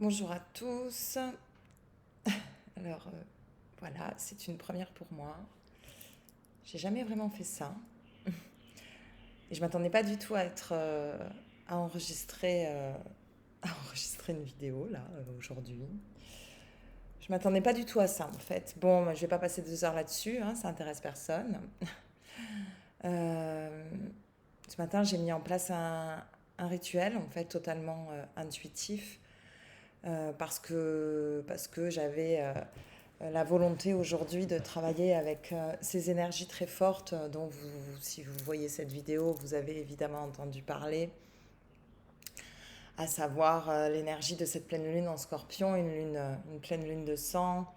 Bonjour à tous. Alors voilà, c'est une première pour moi. J'ai jamais vraiment fait ça. Et je m'attendais pas du tout à être à enregistrer à enregistrer une vidéo là aujourd'hui. Je m'attendais pas du tout à ça en fait. Bon, je vais pas passer 2 heures là-dessus, hein, ça intéresse personne. Euh, Ce matin, j'ai mis en place un rituel en fait totalement intuitif parce que j'avais la volonté aujourd'hui de travailler avec ces énergies très fortes dont si vous voyez cette vidéo, vous avez évidemment entendu parler, à savoir l'énergie de cette pleine lune en scorpion, une pleine lune de sang,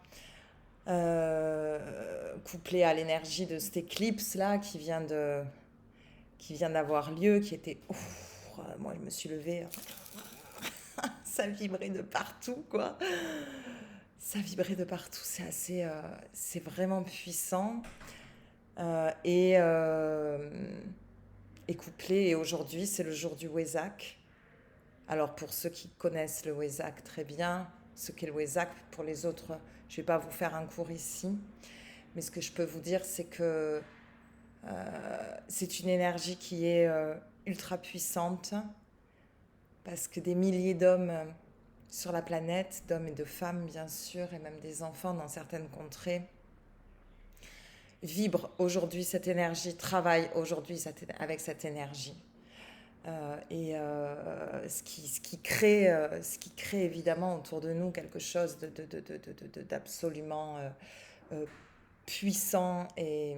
couplée à l'énergie de cette éclipse là qui vient d'avoir lieu, qui était... Ouf, moi je me suis levée, ça vibrait de partout quoi. Ça vibrait de partout, c'est vraiment puissant. Euh, et, euh, et couplé, et aujourd'hui c'est le jour du Wesak. Alors pour ceux qui connaissent le Wesak très bien, ce qu'est le Wesak, pour les autres, je ne vais pas vous faire un cours ici, mais ce que je peux vous dire c'est que c'est une énergie qui est ultra puissante, parce que des milliers d'hommes sur la planète, d'hommes et de femmes bien sûr, et même des enfants dans certaines contrées, vibrent aujourd'hui cette énergie, travaillent aujourd'hui avec cette énergie. Ce qui crée évidemment autour de nous quelque chose d'absolument euh, puissant et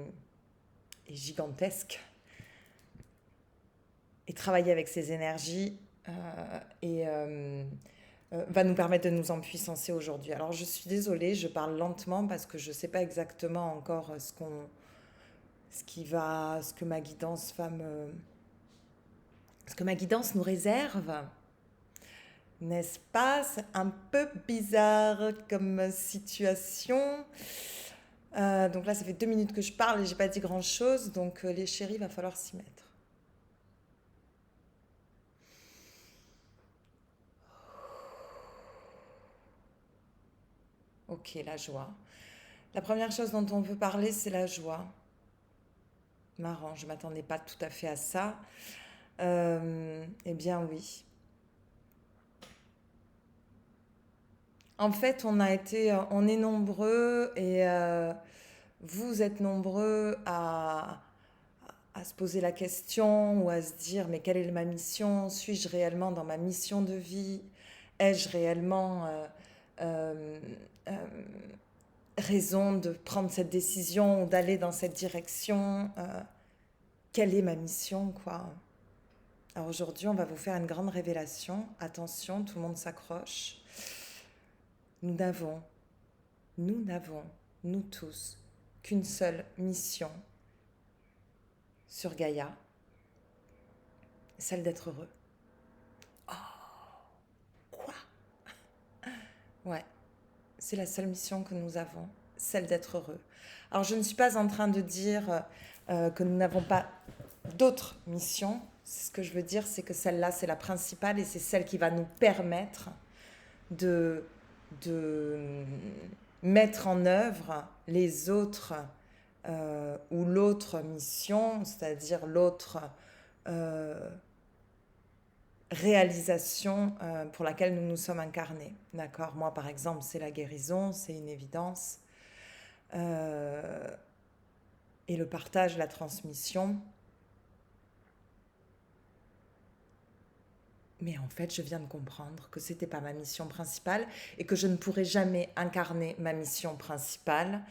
gigantesque. Et travailler avec ces énergies et va nous permettre de nous empuissancer aujourd'hui. Alors je suis désolée, je parle lentement parce que je ne sais pas exactement encore ce que ma guidance ce que ma guidance nous réserve. N'est-ce pas? C'est un peu bizarre comme situation. Donc là, ça fait 2 minutes que je parle et j'ai pas dit grand-chose. Donc les chéris, va falloir s'y mettre. Ok, la joie. La première chose dont on veut parler, c'est la joie. Marrant, je m'attendais pas tout à fait à ça. Eh bien oui. En fait, on est nombreux et vous êtes nombreux à se poser la question ou à se dire mais quelle est ma mission? Suis-je réellement dans ma mission de vie? Ai-je réellement euh, euh, raison de prendre cette décision ou d'aller dans cette direction? Quelle est ma mission, quoi? Alors aujourd'hui, on va vous faire une grande révélation. Attention, tout le monde s'accroche. Nous n'avons, nous n'avons, nous tous, qu'une seule mission sur Gaïa, celle d'être heureux. Quoi? Ouais, c'est la seule mission que nous avons, celle d'être heureux. Alors je ne suis pas en train de dire que nous n'avons pas d'autres missions. Ce que je veux dire, c'est que celle-là, c'est la principale et c'est celle qui va nous permettre de, de mettre en œuvre les autres ou l'autre mission, c'est-à-dire l'autre euh, réalisation pour laquelle nous nous sommes incarnés. D'accord? Moi, par exemple, c'est la guérison, c'est une évidence. Euh, et le partage, la transmission. Mais en fait, je viens de comprendre que ce n'était pas ma mission principale et que je ne pourrais jamais incarner ma mission principale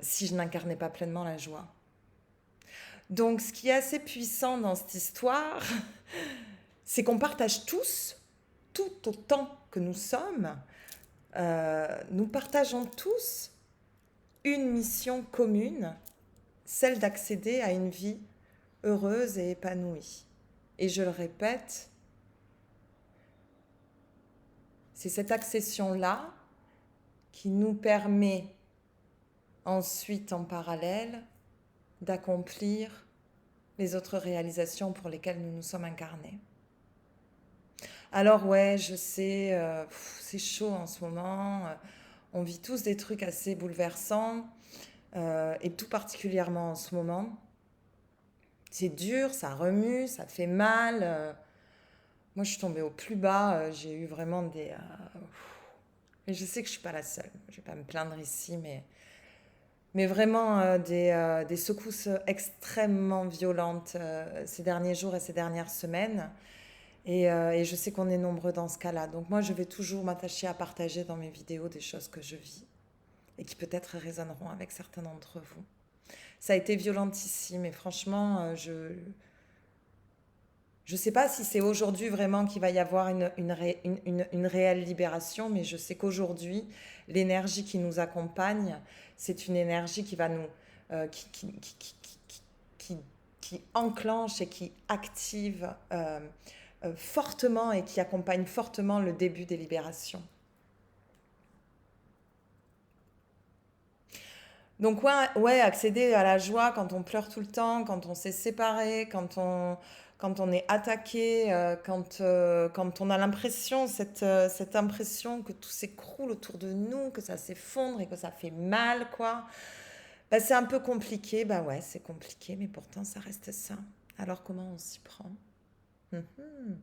si je n'incarnais pas pleinement la joie. Donc, ce qui est assez puissant dans cette histoire, c'est qu'on partage tous, tout autant que nous sommes, nous partageons tous une mission commune, celle d'accéder à une vie heureuse et épanouie. Et je le répète, c'est cette accession-là qui nous permet ensuite en parallèle d'accomplir les autres réalisations pour lesquelles nous nous sommes incarnés. Alors ouais, je sais, c'est chaud en ce moment. On vit tous des trucs assez bouleversants, et tout particulièrement en ce moment. C'est dur, ça remue, ça fait mal. Moi, je suis tombée au plus bas. J'ai eu vraiment des... et je sais que je suis pas la seule. Je vais pas me plaindre ici, mais vraiment des secousses extrêmement violentes ces derniers jours et ces dernières semaines. Et je sais qu'on est nombreux dans ce cas-là. Donc moi, je vais toujours m'attacher à partager dans mes vidéos des choses que je vis et qui peut-être résonneront avec certains d'entre vous. Ça a été violentissime et franchement, je ne sais pas si c'est aujourd'hui vraiment qu'il va y avoir une réelle libération, mais je sais qu'aujourd'hui, l'énergie qui nous accompagne, c'est une énergie qui va nous, qui, qui enclenche et qui active fortement et qui accompagne fortement le début des libérations. Donc ouais, accéder à la joie quand on pleure tout le temps, quand on s'est séparé, quand on est attaqué, quand on a l'impression, cette impression que tout s'écroule autour de nous, que ça s'effondre et que ça fait mal, quoi. Bah, c'est un peu compliqué, bah ouais, c'est compliqué, mais pourtant ça reste ça. Alors comment on s'y prend? Mhm.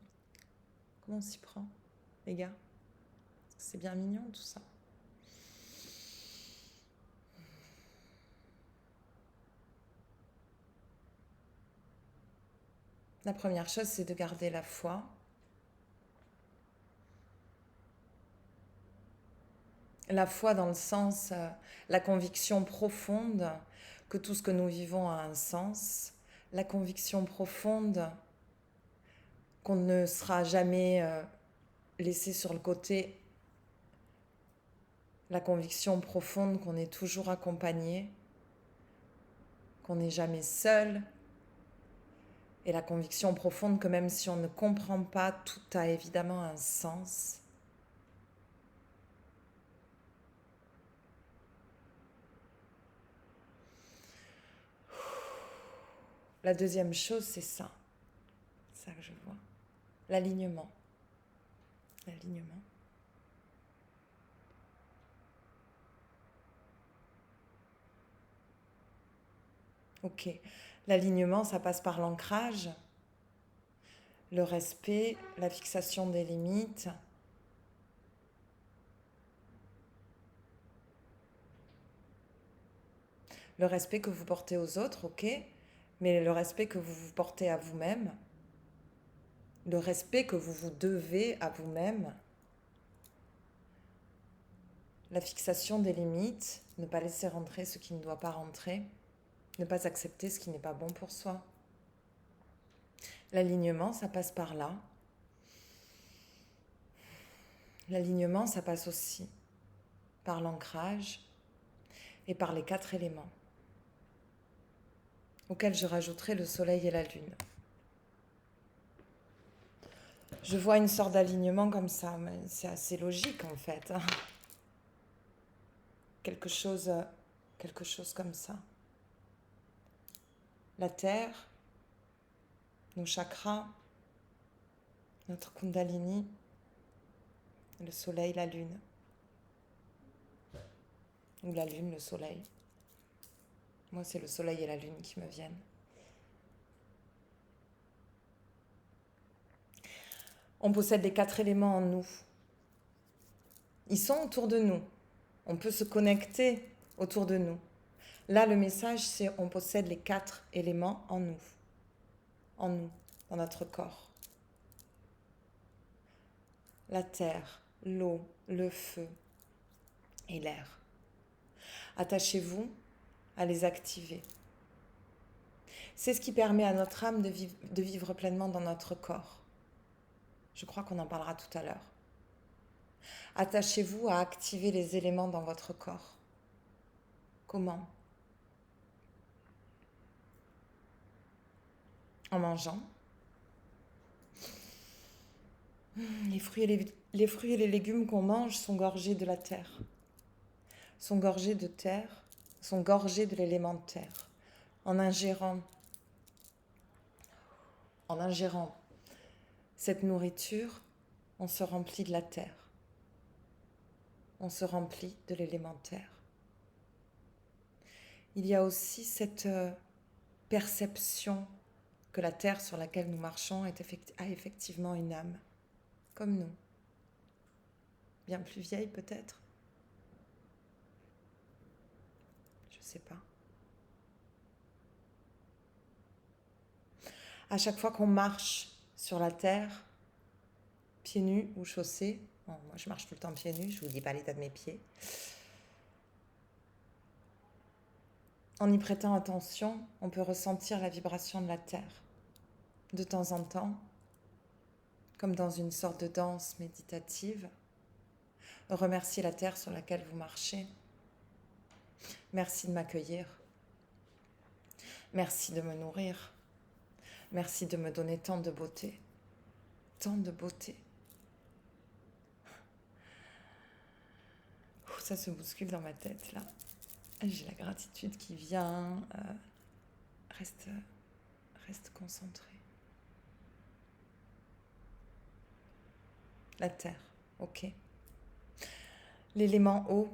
Comment on s'y prend, les gars? C'est bien mignon tout ça. La première chose, c'est de garder la foi. La foi dans le sens, la conviction profonde que tout ce que nous vivons a un sens. La conviction profonde qu'on ne sera jamais laissé sur le côté. La conviction profonde qu'on est toujours accompagné, qu'on n'est jamais seul. Et la conviction profonde que même si on ne comprend pas, tout a évidemment un sens. La deuxième chose, c'est ça. C'est ça que je vois. L'alignement. L'alignement. Ok. L'alignement, ça passe par l'ancrage, le respect, la fixation des limites. Le respect que vous portez aux autres, ok, mais le respect que vous vous portez à vous-même, le respect que vous vous devez à vous-même, la fixation des limites, ne pas laisser rentrer ce qui ne doit pas rentrer, ne pas accepter ce qui n'est pas bon pour soi. L'alignement, ça passe par là. L'alignement, ça passe aussi par l'ancrage et par les 4 éléments, auxquels je rajouterai le soleil et la lune. Je vois une sorte d'alignement comme ça, mais c'est assez logique en fait. Quelque chose comme ça. La terre, nos chakras, notre kundalini, le soleil, la lune. Ou la lune, le soleil. Moi, c'est le soleil et la lune qui me viennent. On possède les 4 éléments en nous. Ils sont autour de nous. On peut se connecter autour de nous. Là, le message, c'est on possède les 4 éléments en nous. En nous, dans notre corps. La terre, l'eau, le feu et l'air. Attachez-vous à les activer. C'est ce qui permet à notre âme de vivre pleinement dans notre corps. Je crois qu'on en parlera tout à l'heure. Attachez-vous à activer les éléments dans votre corps. Comment? En mangeant. Les fruits et les légumes qu'on mange sont gorgés de la terre. Sont gorgés de terre, sont gorgés de l'élément terre. En ingérant cette nourriture, on se remplit de la terre. On se remplit de l'élémentaire. Il y a aussi cette perception que la terre sur laquelle nous marchons a effectivement une âme, comme nous. Bien plus vieille peut-être. Je ne sais pas. À chaque fois qu'on marche sur la terre, pieds nus ou chaussés, bon, moi je marche tout le temps pieds nus, je ne vous dis pas l'état de mes pieds, en y prêtant attention, on peut ressentir la vibration de la terre. De temps en temps, comme dans une sorte de danse méditative, remerciez la terre sur laquelle vous marchez. Merci de m'accueillir. Merci de me nourrir. Merci de me donner tant de beauté. Tant de beauté. Ça se bouscule dans ma tête là. J'ai la gratitude qui vient. Reste concentré. La terre, ok. L'élément eau.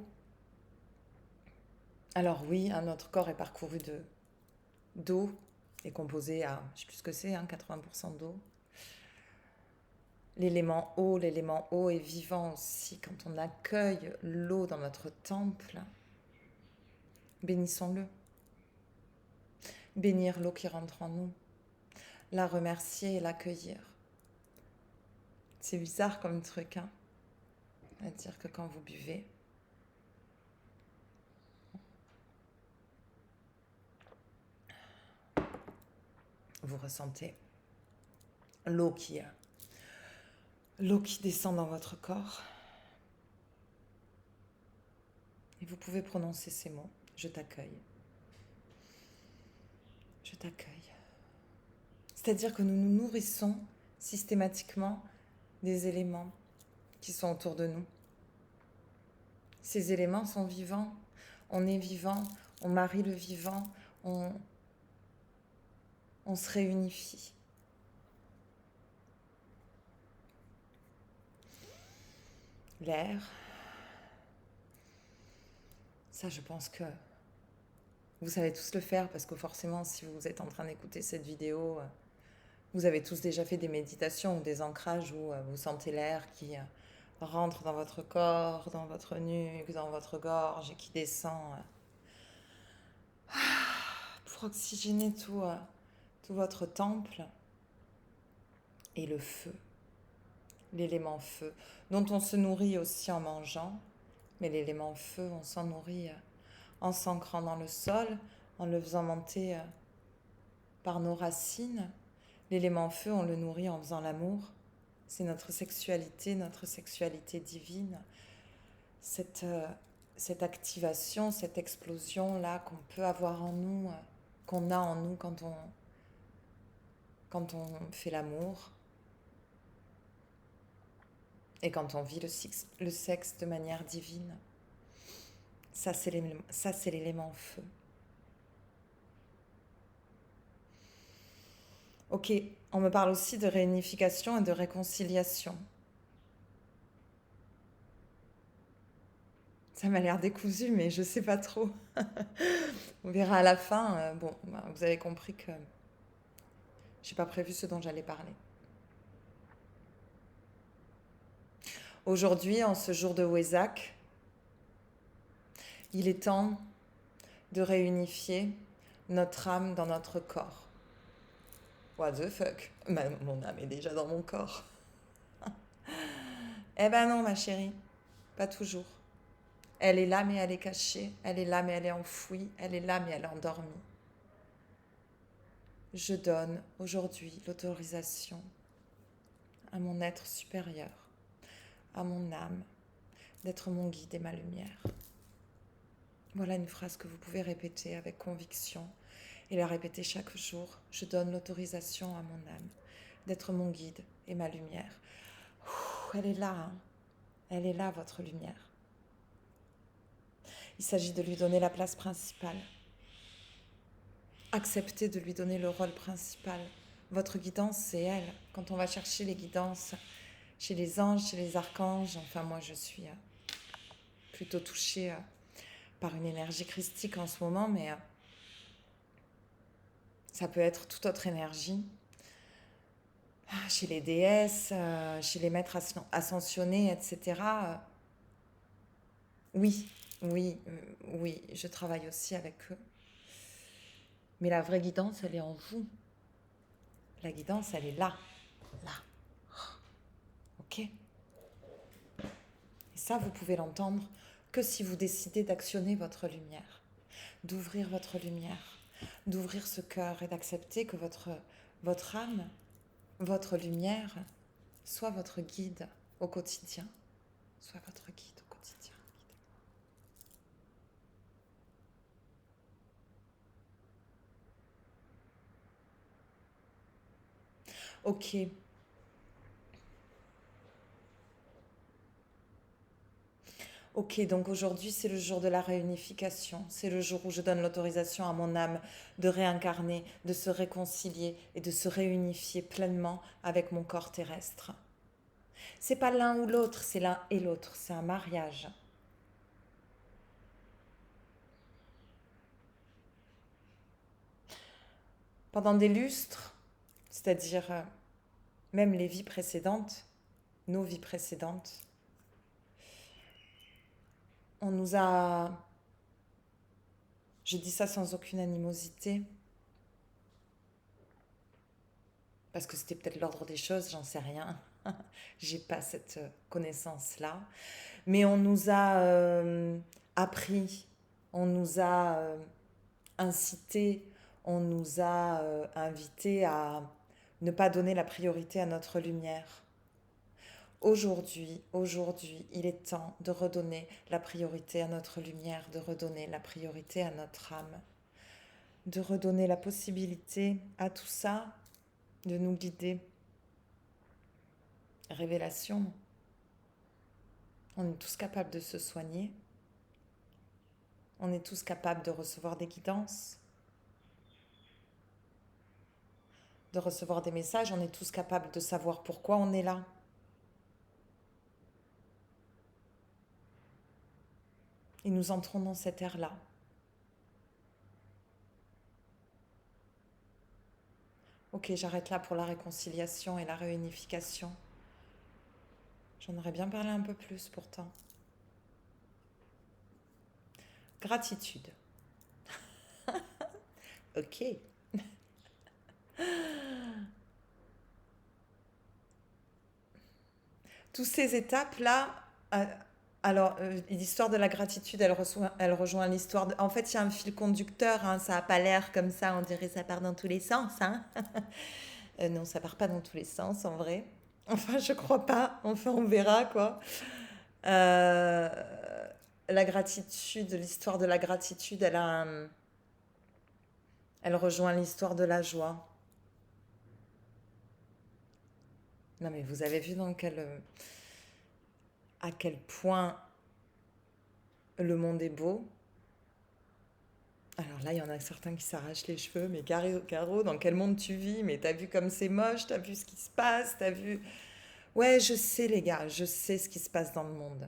Alors oui, notre corps est parcouru d'eau, est composé à, je ne sais plus ce que c'est, 80% d'eau. L'élément eau est vivant aussi. Quand on accueille l'eau dans notre temple, bénissons-le. Bénir l'eau qui rentre en nous, la remercier et l'accueillir. C'est bizarre comme truc, hein. C'est-à-dire que quand vous buvez, vous ressentez l'eau qui descend dans votre corps. Et vous pouvez prononcer ces mots. Je t'accueille. Je t'accueille. C'est-à-dire que nous nous nourrissons systématiquement des éléments qui sont autour de nous. Ces éléments sont vivants. On est vivant. On marie le vivant. On se réunifie. L'air. Ça, je pense que vous savez tous le faire parce que forcément, si vous êtes en train d'écouter cette vidéo, vous avez tous déjà fait des méditations ou des ancrages où vous sentez l'air qui rentre dans votre corps, dans votre nuque, dans votre gorge et qui descend pour oxygéner tout votre temple. Et le feu, l'élément feu, dont on se nourrit aussi en mangeant, mais l'élément feu, on s'en nourrit en s'ancrant dans le sol, en le faisant monter par nos racines. L'élément feu, on le nourrit en faisant l'amour. C'est notre sexualité divine. Cette activation, cette explosion-là qu'on peut avoir en nous, qu'on a en nous quand on fait l'amour et quand on vit le sexe de manière divine. Ça, c'est l'élément feu. Ok, on me parle aussi de réunification et de réconciliation. Ça m'a l'air décousu, mais je ne sais pas trop. On verra à la fin. Vous avez compris que je n'ai pas prévu ce dont j'allais parler. Aujourd'hui, en ce jour de Wesak, il est temps de réunifier notre âme dans notre corps. What the fuck? Mon âme est déjà dans mon corps. Eh ben non, ma chérie, pas toujours. Elle est là, mais elle est cachée. Elle est là, mais elle est enfouie. Elle est là, mais elle est endormie. Je donne aujourd'hui l'autorisation à mon être supérieur, à mon âme, d'être mon guide et ma lumière. Voilà une phrase que vous pouvez répéter avec conviction et la répéter chaque jour. Je donne l'autorisation à mon âme d'être mon guide et ma lumière. Elle est là, hein. Elle est là, votre lumière. Il s'agit de lui donner la place principale. Acceptez de lui donner le rôle principal. Votre guidance, c'est elle. Quand on va chercher les guidances chez les anges, chez les archanges. Enfin, moi, je suis plutôt touchée par une énergie christique en ce moment, mais ça peut être toute autre énergie. Chez les déesses, chez les maîtres ascensionnés, etc. Oui, oui, oui, je travaille aussi avec eux. Mais la vraie guidance, elle est en vous. La guidance, elle est là. Là. Ok? Et ça, vous pouvez l'entendre que si vous décidez d'actionner votre lumière, d'ouvrir votre lumière, d'ouvrir ce cœur et d'accepter que votre âme, votre lumière, soit votre guide au quotidien. Soit votre guide au quotidien. Ok. Ok, donc aujourd'hui c'est le jour de la réunification, c'est le jour où je donne l'autorisation à mon âme de réincarner, de se réconcilier et de se réunifier pleinement avec mon corps terrestre. C'est pas l'un ou l'autre, c'est l'un et l'autre, c'est un mariage. Pendant des lustres, c'est-à-dire même les vies précédentes, nos vies précédentes, on nous a, je dis ça sans aucune animosité, parce que c'était peut-être l'ordre des choses, j'en sais rien. J'ai pas cette connaissance-là. Mais on nous a appris, on nous a incité, on nous a invité à ne pas donner la priorité à notre lumière. Aujourd'hui, il est temps de redonner la priorité à notre lumière, de redonner la priorité à notre âme, de redonner la possibilité à tout ça de nous guider. Révélation. On est tous capables de se soigner. On est tous capables de recevoir des guidances, de recevoir des messages. On est tous capables de savoir pourquoi on est là. Et nous entrons dans cette ère-là. Ok, j'arrête là pour la réconciliation et la réunification. J'en aurais bien parlé un peu plus pourtant. Gratitude. Ok. Toutes ces étapes-là, alors l'histoire de la gratitude, elle rejoint l'histoire de... En fait, il y a un fil conducteur, hein, ça n'a pas l'air comme ça, on dirait ça part dans tous les sens. Hein. Non, ça part pas dans tous les sens en vrai. Enfin, je crois pas. Enfin, on verra quoi. Euh, la gratitude, l'histoire de la gratitude, elle rejoint l'histoire de la joie. Non, mais vous avez vu à quel point le monde est beau. Alors là, il y en a certains qui s'arrachent les cheveux, mais Caro, dans quel monde tu vis? Mais t'as vu comme c'est moche, t'as vu ce qui se passe, t'as vu... Ouais, je sais les gars, je sais ce qui se passe dans le monde.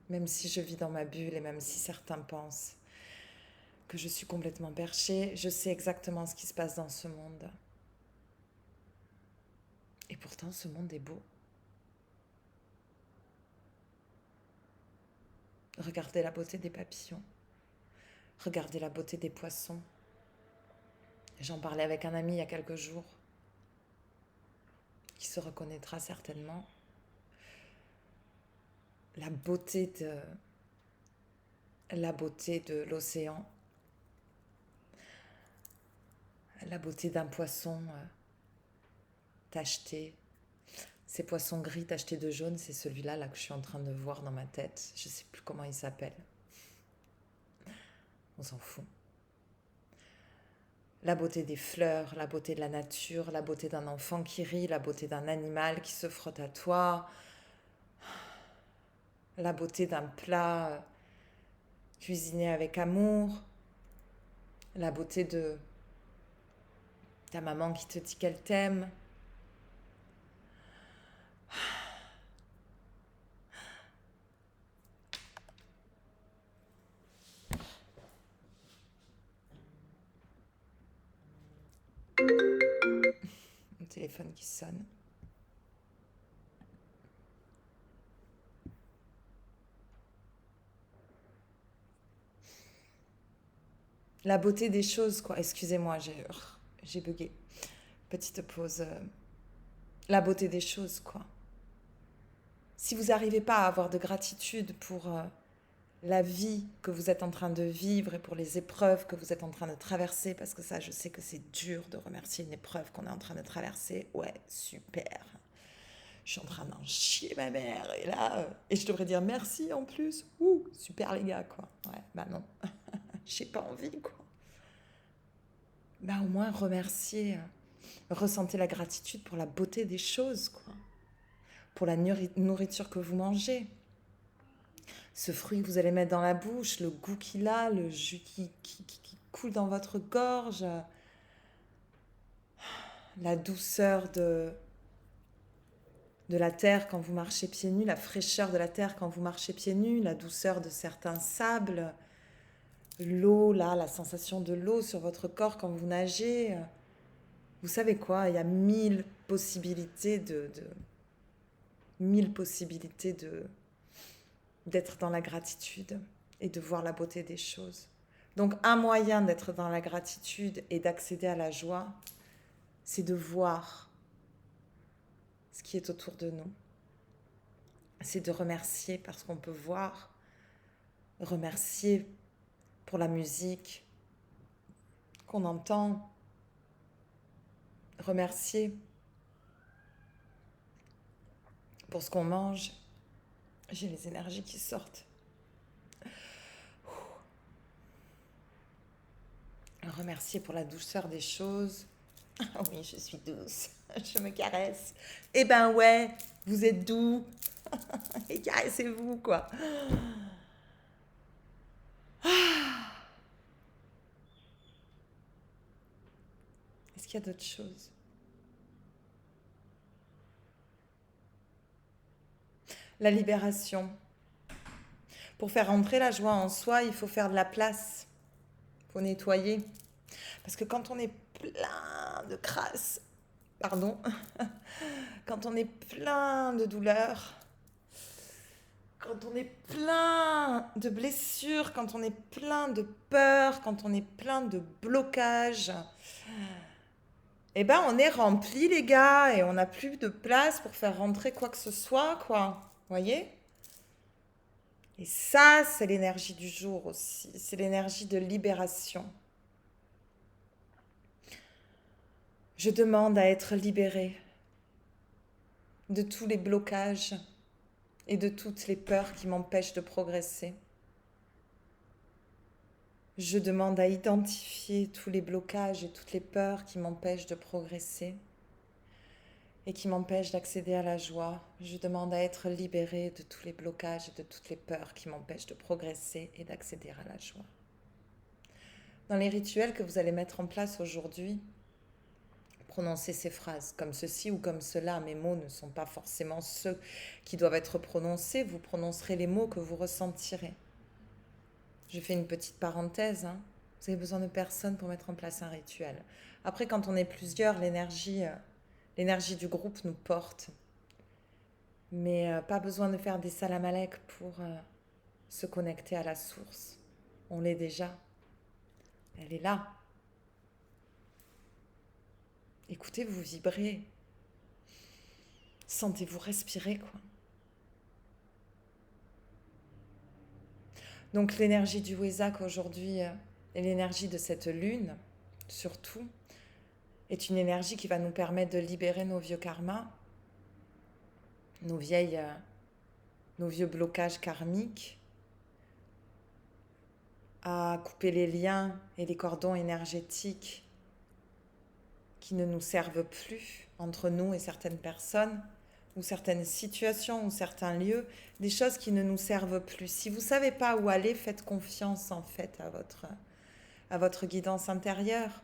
Même si je vis dans ma bulle et même si certains pensent que je suis complètement perchée, je sais exactement ce qui se passe dans ce monde. Et pourtant, ce monde est beau. Regardez la beauté des papillons. Regardez la beauté des poissons. J'en parlais avec un ami il y a quelques jours, qui se reconnaîtra certainement. La beauté de l'océan, la beauté d'un poisson tacheté. Ces poissons gris tachetés de jaune, c'est celui-là là, que je suis en train de voir dans ma tête. Je ne sais plus comment il s'appelle. On s'en fout. La beauté des fleurs, la beauté de la nature, la beauté d'un enfant qui rit, la beauté d'un animal qui se frotte à toi, la beauté d'un plat cuisiné avec amour, la beauté de ta maman qui te dit qu'elle t'aime. téléphone qui sonne. La beauté des choses, quoi. Excusez-moi, j'ai bugué. Petite pause. La beauté des choses, quoi. Si vous n'arrivez pas à avoir de gratitude pour la vie que vous êtes en train de vivre et pour les épreuves que vous êtes en train de traverser, parce que ça, je sais que c'est dur de remercier une épreuve qu'on est en train de traverser. Ouais, super. Je suis en train d'en chier ma mère. Et là, et je devrais dire merci en plus. Ouh, super les gars, quoi. Ouais, bah non. J'ai pas envie, quoi. Bah au moins remercier, ressentez la gratitude pour la beauté des choses, quoi. Pour la nourriture que vous mangez. Ce fruit que vous allez mettre dans la bouche, le goût qu'il a, le jus qui coule dans votre gorge, la douceur de la terre quand vous marchez pieds nus, la fraîcheur de la terre quand vous marchez pieds nus, la douceur de certains sables, l'eau, là, la sensation de l'eau sur votre corps quand vous nagez. Vous savez quoi, il y a mille possibilités d'être dans la gratitude et de voir la beauté des choses. Donc un moyen d'être dans la gratitude et d'accéder à la joie, c'est de voir ce qui est autour de nous. C'est de remercier parce qu'on peut voir, remercier pour la musique qu'on entend, remercier pour ce qu'on mange. J'ai les énergies qui sortent. Remercier pour la douceur des choses. Ah oui, je suis douce. Je me caresse. Eh ben ouais, vous êtes doux. Et caressez-vous, quoi. Est-ce qu'il y a d'autres choses? La libération. Pour faire entrer la joie en soi, il faut faire de la place. Il faut nettoyer. Parce que quand on est plein de crasse, pardon, quand on est plein de douleur, quand on est plein de blessures, quand on est plein de peur, quand on est plein de blocages, eh ben on est rempli les gars et on n'a plus de place pour faire rentrer quoi que ce soit, quoi. Voyez? Et ça, c'est l'énergie du jour aussi. C'est l'énergie de libération. Je demande à être libérée de tous les blocages et de toutes les peurs qui m'empêchent de progresser. Je demande à identifier tous les blocages et toutes les peurs qui m'empêchent de progresser et qui m'empêchent d'accéder à la joie. Je demande à être libérée de tous les blocages et de toutes les peurs qui m'empêchent de progresser et d'accéder à la joie. Dans les rituels que vous allez mettre en place aujourd'hui, prononcez ces phrases comme ceci ou comme cela. Mes mots ne sont pas forcément ceux qui doivent être prononcés. Vous prononcerez les mots que vous ressentirez. Je fais une petite parenthèse. Vous avez besoin de personne pour mettre en place un rituel. Après, quand on est plusieurs, l'énergie du groupe nous porte. Mais pas besoin de faire des salamalek pour se connecter à la source. On l'est déjà. Elle est là. Écoutez-vous vibrer. Sentez-vous respirer, quoi. Donc l'énergie du Wesak aujourd'hui et l'énergie de cette lune, surtout, est une énergie qui va nous permettre de libérer nos vieux karmas, nos vieux blocages karmiques, à couper les liens et les cordons énergétiques qui ne nous servent plus entre nous et certaines personnes, ou certaines situations, ou certains lieux, des choses qui ne nous servent plus. Si vous ne savez pas où aller, faites confiance en fait à votre guidance intérieure.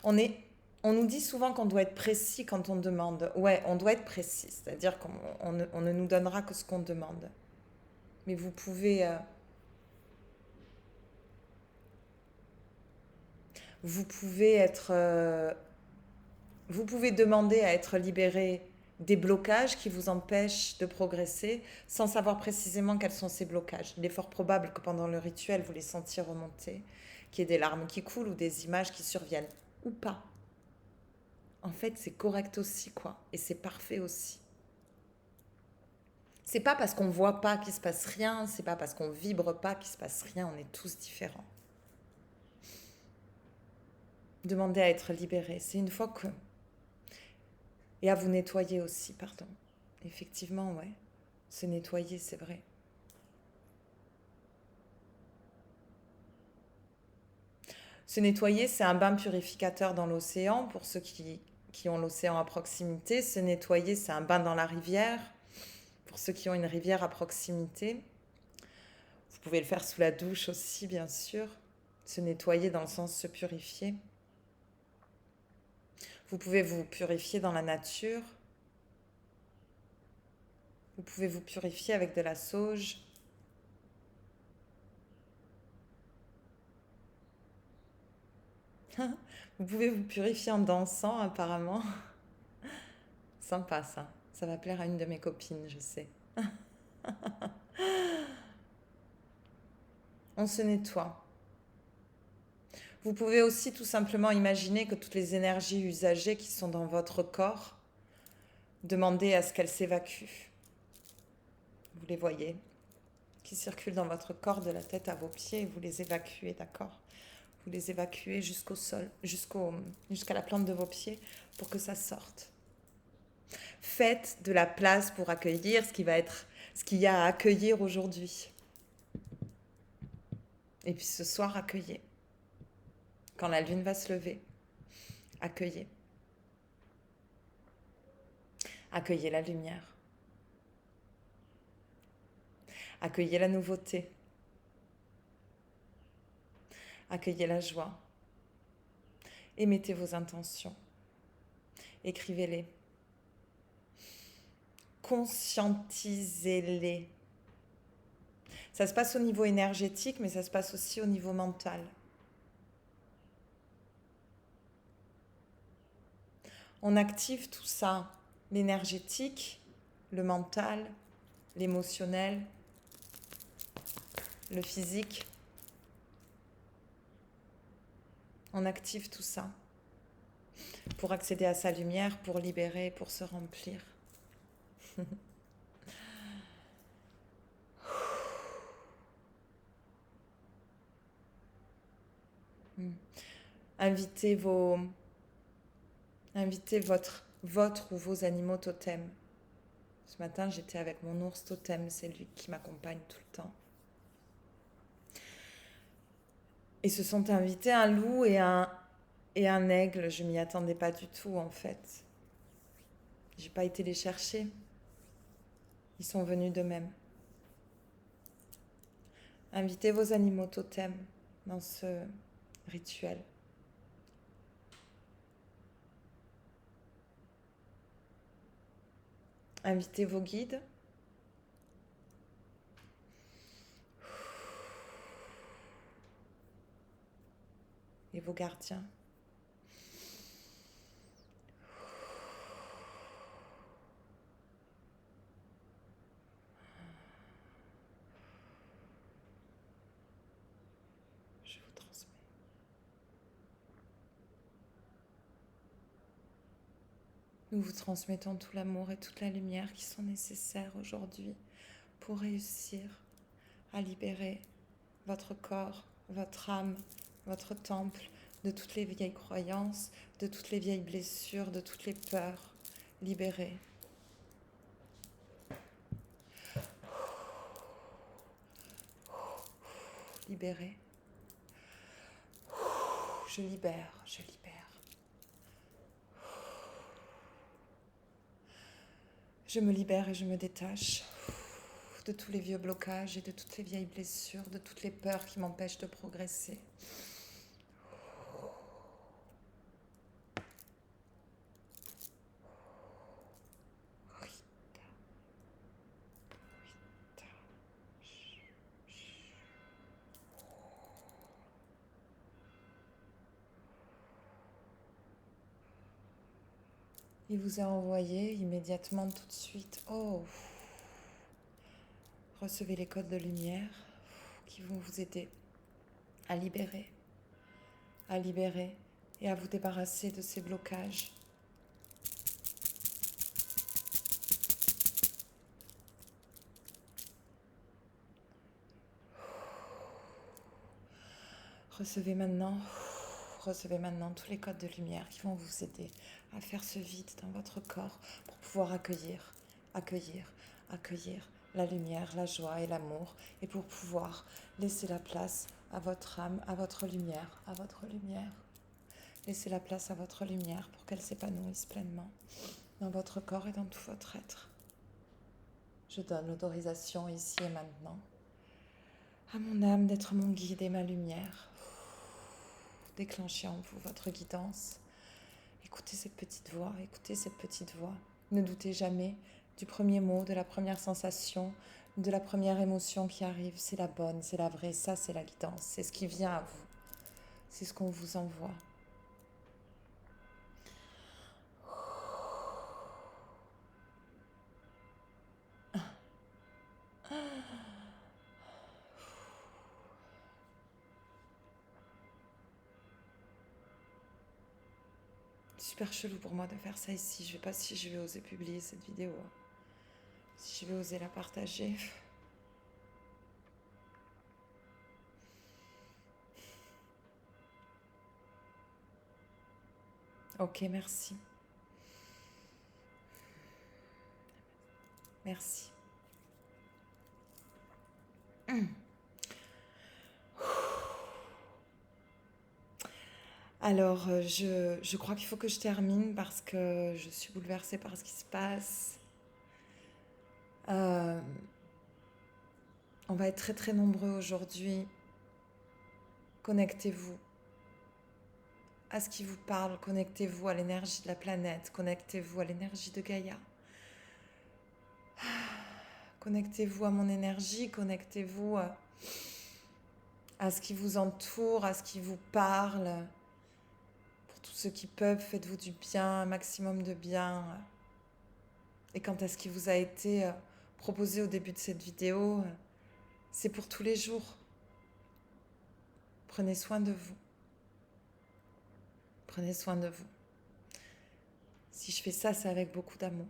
On nous dit souvent qu'on doit être précis quand on demande. Ouais, on doit être précis, c'est-à-dire qu'on ne nous donnera que ce qu'on demande. Mais vous pouvez être Vous pouvez demander à être libéré des blocages qui vous empêchent de progresser sans savoir précisément quels sont ces blocages. Il est fort probable que pendant le rituel, vous les sentiez remonter, qu'il y ait des larmes qui coulent ou des images qui surviennent. Ou pas. En fait, c'est correct aussi, quoi. Et c'est parfait aussi. C'est pas parce qu'on voit pas qu'il se passe rien, c'est pas parce qu'on vibre pas qu'il se passe rien, on est tous différents. Demandez à être libéré. C'est une fois que... Et à vous nettoyer aussi, pardon. Effectivement, ouais. Se nettoyer, c'est vrai. Se nettoyer, c'est un bain purificateur dans l'océan, pour ceux qui ont l'océan à proximité. Se nettoyer, c'est un bain dans la rivière, pour ceux qui ont une rivière à proximité. Vous pouvez le faire sous la douche aussi, bien sûr. Se nettoyer dans le sens se purifier. Vous pouvez vous purifier dans la nature. Vous pouvez vous purifier avec de la sauge. Vous pouvez vous purifier en dansant, apparemment. Sympa, ça. Ça va plaire à une de mes copines, je sais. On se nettoie. Vous pouvez aussi tout simplement imaginer que toutes les énergies usagées qui sont dans votre corps, demandez à ce qu'elles s'évacuent. Vous les voyez, qui circulent dans votre corps de la tête à vos pieds, et vous les évacuez, d'accord? Vous les évacuez jusqu'au sol, jusqu'à la plante de vos pieds pour que ça sorte. Faites de la place pour accueillir ce qu'il y a à accueillir aujourd'hui. Et puis ce soir, accueillez. Quand la lune va se lever, accueillez. Accueillez la lumière. Accueillez la nouveauté. Accueillez la joie. Émettez vos intentions. Écrivez-les. Conscientisez-les. Ça se passe au niveau énergétique, mais ça se passe aussi au niveau mental. On active tout ça, l'énergétique, le mental, l'émotionnel, le physique. On active tout ça pour accéder à sa lumière, pour libérer, pour se remplir. Invitez votre ou vos animaux totems. Ce matin, j'étais avec mon ours totem, c'est lui qui m'accompagne tout le temps. Et se sont invités un loup et un aigle. Je m'y attendais pas du tout, en fait. J'ai pas été les chercher. Ils sont venus d'eux-mêmes. Invitez vos animaux totems dans ce rituel. Invitez vos guides. Et vos gardiens. Je vous transmets. Nous vous transmettons tout l'amour et toute la lumière qui sont nécessaires aujourd'hui pour réussir à libérer votre corps, votre âme, votre temple de toutes les vieilles croyances, de toutes les vieilles blessures, de toutes les peurs. Libérez. Libérez. Je libère, je libère. Je me libère et je me détache de tous les vieux blocages et de toutes les vieilles blessures, de toutes les peurs qui m'empêchent de progresser. Il vous a envoyé immédiatement tout de suite. Oh, recevez les codes de lumière qui vont vous aider à libérer et à vous débarrasser de ces blocages. Recevez maintenant tous les codes de lumière qui vont vous aider à faire ce vide dans votre corps pour pouvoir accueillir la lumière, la joie et l'amour, et pour pouvoir laisser la place à votre âme, à votre lumière, Laissez la place à votre lumière pour qu'elle s'épanouisse pleinement dans votre corps et dans tout votre être. Je donne l'autorisation ici et maintenant à mon âme d'être mon guide et ma lumière. Déclenchez en vous votre guidance. Écoutez cette petite voix. Ne doutez jamais du premier mot, de la première sensation, de la première émotion qui arrive. C'est la bonne, c'est la vraie, ça c'est la guidance. C'est ce qui vient à vous. C'est ce qu'on vous envoie. Super chelou pour moi de faire ça ici. Je ne sais pas si je vais oser publier cette vidéo. Si je vais oser la partager. Ok, merci. Merci. Alors, je crois qu'il faut que je termine parce que je suis bouleversée par ce qui se passe. On va être très très nombreux aujourd'hui. Connectez-vous à ce qui vous parle, connectez-vous à l'énergie de la planète, connectez-vous à l'énergie de Gaïa. Connectez-vous à mon énergie, connectez-vous à ce qui vous entoure, à ce qui vous parle. Pour tous ceux qui peuvent, faites-vous du bien, un maximum de bien. Et quant à ce qui vous a été proposé au début de cette vidéo, c'est pour tous les jours. Prenez soin de vous. Prenez soin de vous. Si je fais ça, c'est avec beaucoup d'amour.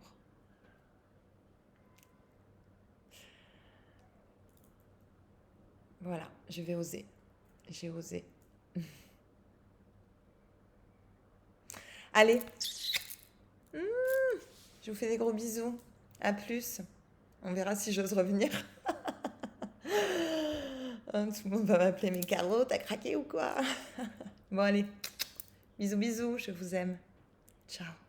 Voilà, je vais oser. J'ai osé. Allez. Je vous fais des gros bisous. À plus. On verra si j'ose revenir. Tout le monde va m'appeler, mais Caro, t'as craqué ou quoi? Bon, allez. Bisous, bisous. Je vous aime. Ciao.